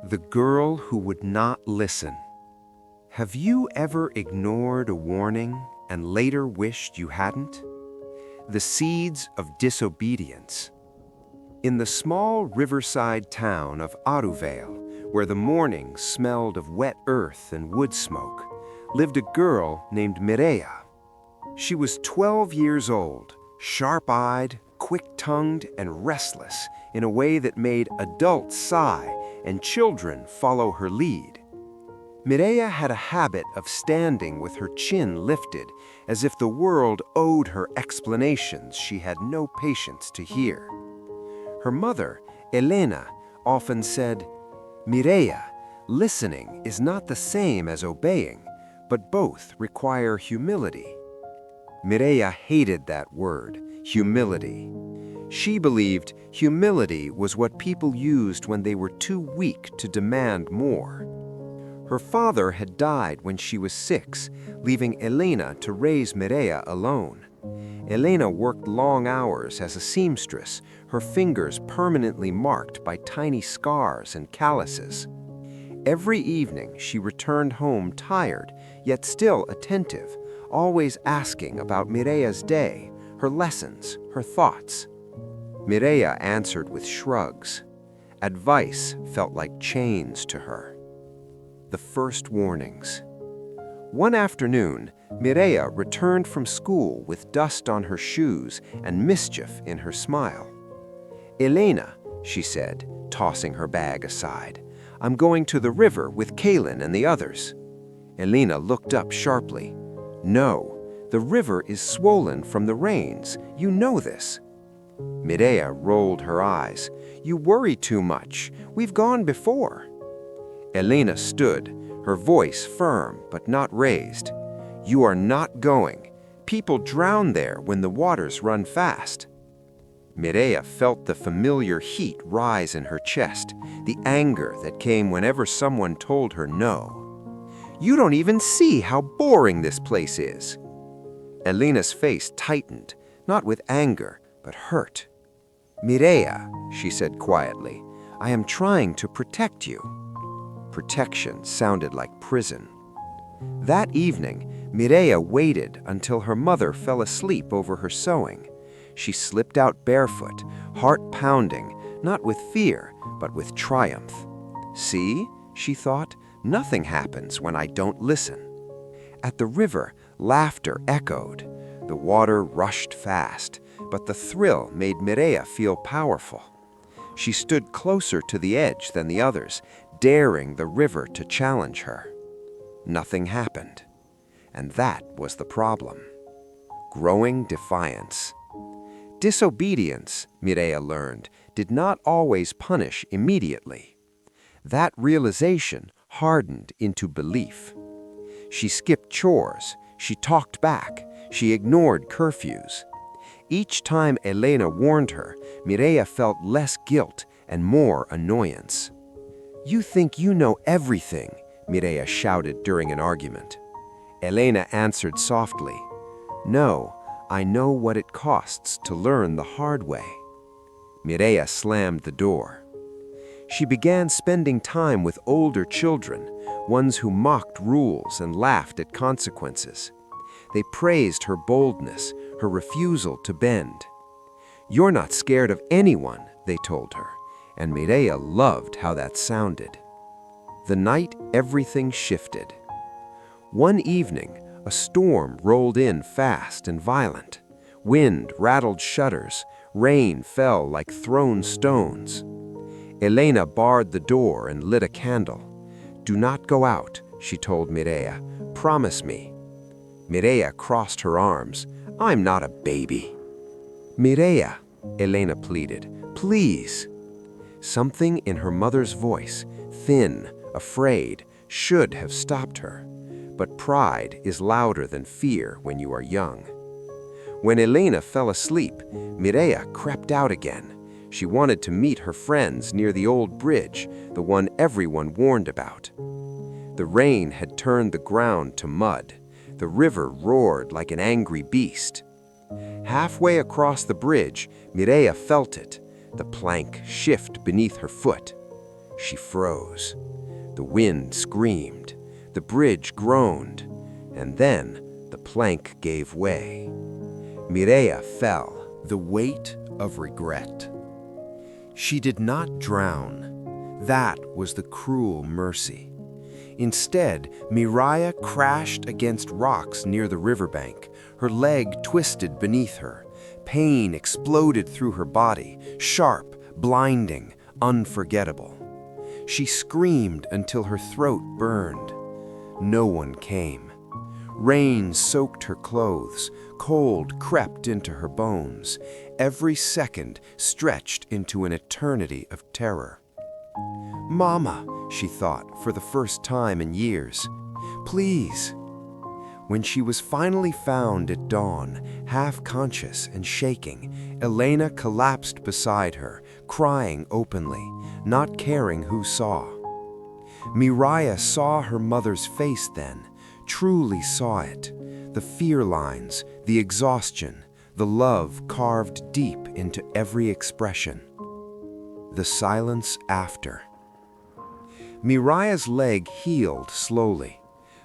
The girl who would not listen. Have you ever ignored a warning and later wished you hadn't? The seeds of disobedience. In the small riverside town of Aruvale, where the mornings smelled of wet earth and wood smoke, lived a girl named Mireia. She was 12 years old, sharp-eyed, quick-tongued, and restless in a way that made adults sigh and children follow her lead. Mireia had a habit of standing with her chin lifted, as if the world owed her explanations she had no patience to hear. Her mother, Elena, often said, "Mireia, listening is not the same as obeying, but both require humility." Mireia hated that word, humility. She believed humility was what people used when they were too weak to demand more. Her father had died when she was 6, leaving Elena to raise Mireia alone. Elena worked long hours as a seamstress, her fingers permanently marked by tiny scars and calluses. Every evening she returned home tired, yet still attentive, always asking about Mireia's day, her lessons, her thoughts. Mireia answered with shrugs. Advice felt like chains to her. The first warnings. One afternoon, Mireia returned from school with dust on her shoes and mischief in her smile. "Elena," she said, tossing her bag aside, "I'm going to the river with Kalin and the others." Elena looked up sharply. "No, the river is swollen from the rains. You know this." Mireia rolled her eyes. "You worry too much. We've gone before." Elena stood, her voice firm but not raised. "You are not going. People drown there when the waters run fast." Mireia felt the familiar heat rise in her chest, the anger that came whenever someone told her no. "You don't even see how boring this place is." Elena's face tightened, not with anger, but hurt. "Mireia," she said quietly, "I am trying to protect you." Protection sounded like prison. That evening, Mireia waited until her mother fell asleep over her sewing. She slipped out barefoot, heart pounding, not with fear, but with triumph. "See," she thought, "nothing happens when I don't listen." At the river, laughter echoed. The water rushed fast, but the thrill made Mireia feel powerful. She stood closer to the edge than the others, daring the river to challenge her. Nothing happened. And that was the problem. Growing defiance. Disobedience, Mireia learned, did not always punish immediately. That realization hardened into belief. She skipped chores, she talked back, she ignored curfews. Each time Elena warned her, Mireia felt less guilt and more annoyance. "You think you know everything," Mireia shouted during an argument. Elena answered softly, "No, I know what it costs to learn the hard way." Mireia slammed the door. She began spending time with older children, ones who mocked rules and laughed at consequences. They praised her boldness, her refusal to bend. "You're not scared of anyone," they told her, and Mireia loved how that sounded. The night everything shifted. One evening, a storm rolled in fast and violent. Wind rattled shutters, rain fell like thrown stones. Elena barred the door and lit a candle. "Do not go out," she told Mireia. "Promise me." Mireia crossed her arms. "I'm not a baby." "Mireia," Elena pleaded, "please." Something in her mother's voice, thin, afraid, should have stopped her. But pride is louder than fear when you are young. When Elena fell asleep, Mireia crept out again. She wanted to meet her friends near the old bridge, the one everyone warned about. The rain had turned the ground to mud. The river roared like an angry beast. Halfway across the bridge, Mireia felt it, the plank shift beneath her foot. She froze. The wind screamed. The bridge groaned. And then the plank gave way. Mireia fell, the weight of regret. She did not drown. That was the cruel mercy. Instead, Mireia crashed against rocks near the riverbank. Her leg twisted beneath her. Pain exploded through her body, sharp, blinding, unforgettable. She screamed until her throat burned. No one came. Rain soaked her clothes. Cold crept into her bones. Every second stretched into an eternity of terror. "Mama," she thought for the first time in years, "please." When she was finally found at dawn, half-conscious and shaking, Elena collapsed beside her, crying openly, not caring who saw. Mireia saw her mother's face then, truly saw it. The fear lines, the exhaustion, the love carved deep into every expression. The silence after. Mireia's leg healed slowly,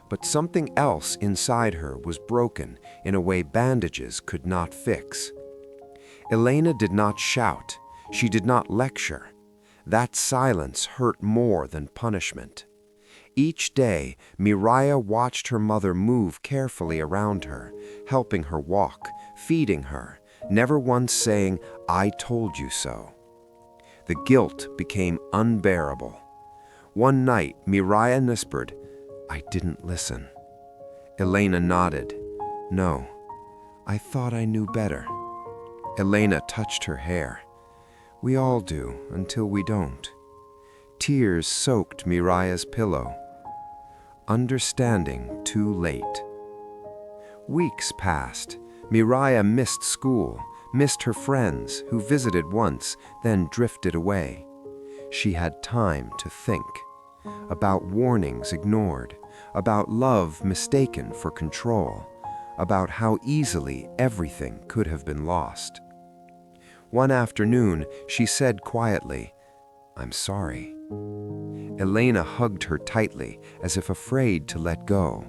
but something else inside her was broken in a way bandages could not fix. Elena did not shout. She did not lecture. That silence hurt more than punishment. Each day, Mireia watched her mother move carefully around her, helping her walk, feeding her, never once saying, "I told you so." The guilt became unbearable. One night, Mireia whispered, "I didn't listen." Elena nodded. "No, I thought I knew better." Elena touched her hair. "We all do, until we don't." Tears soaked Mireia's pillow. Understanding too late. Weeks passed. Mireia missed school, missed her friends, who visited once, then drifted away. She had time to think. About warnings ignored, about love mistaken for control, about how easily everything could have been lost. One afternoon, she said quietly, "I'm sorry." Elena hugged her tightly, as if afraid to let go.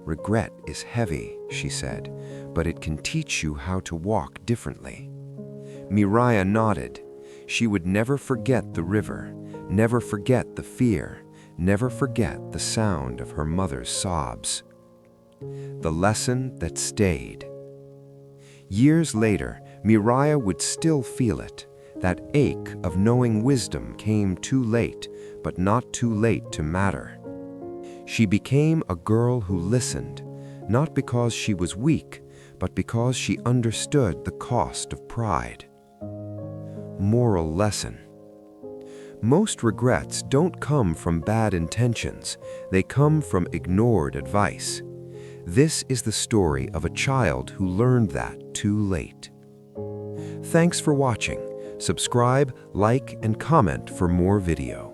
"Regret is heavy," she said, "but it can teach you how to walk differently." Mireia nodded. She would never forget the river, never forget the fear, never forget the sound of her mother's sobs. The lesson that stayed. Years later, Mireia would still feel it. That ache of knowing wisdom came too late, but not too late to matter. She became a girl who listened, not because she was weak, but because she understood the cost of pride. Moral lesson. Most regrets don't come from bad intentions, they come from ignored advice. This is the story of a child who learned that too late. Thanks for watching. Subscribe, like, and comment for more video.